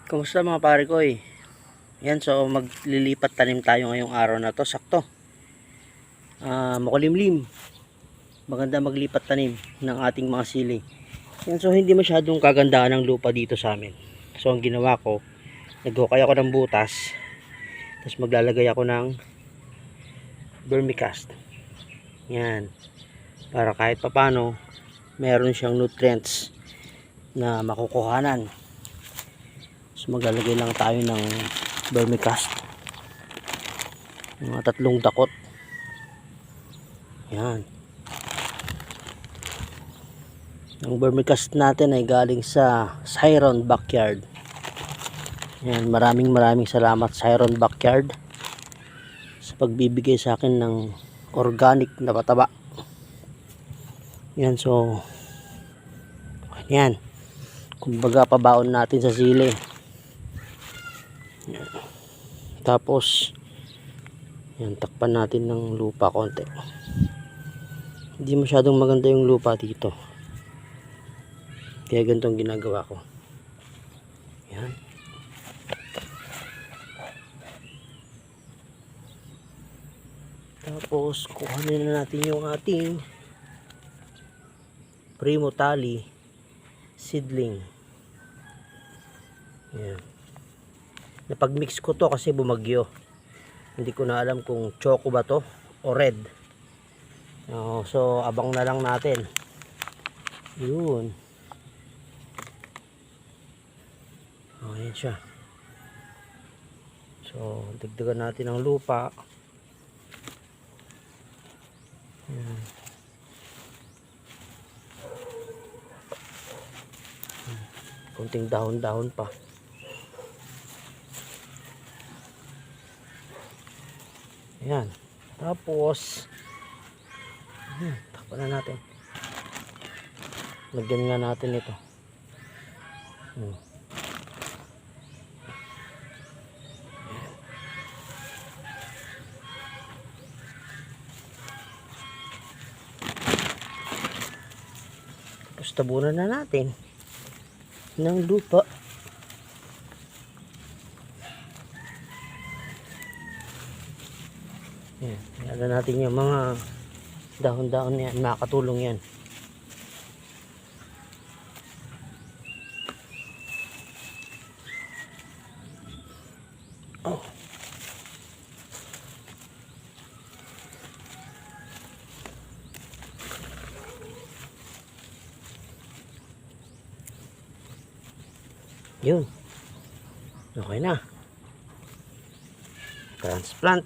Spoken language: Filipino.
Kumusta mga pare ko eh? Yan, so maglilipat tanim tayo ngayong araw na to. Sakto. Makulimlim. Maganda maglipat tanim ng ating mga sili. Yan, so hindi masyadong kagandahan ng lupa dito sa amin. So ang ginawa ko, nag-hukay ako ng butas. Tapos maglalagay ako ng vermicast. Yan. Para kahit papano, meron siyang nutrients na makukuhanan. So maglalagay lang tayo ng vermicast, mga 3 dakot. Yan. Ang vermicast natin ay galing sa Siron Backyard. Yan, maraming salamat Siron Backyard sa pagbibigay sa akin ng organic na pataba. Yan, so yan, kumbaga pabaon natin sa sili. Yan. Tapos yan, takpan natin ng lupa konti. Hindi masyadong maganda yung lupa dito, kaya ganitong ginagawa ko. Yan. Tapos kuhanin na natin yung ating Primo Tali seedling. Yan. Napag-mix ko to kasi bumagyo. Hindi ko na alam kung choco ba to o red. So abang na lang natin. Yun. Ayan siya. So dagdagan natin ng lupa. Yan. Kunting dahon-dahon pa. Ayan. Tapos takpan na natin. Lagyan nga natin ito. Tapos tabunan na natin ng lupa. Yan, lagyan natin yung mga dahon-dahon yan, makakatulong yan. Oh. Yun. Okay na. Transplant.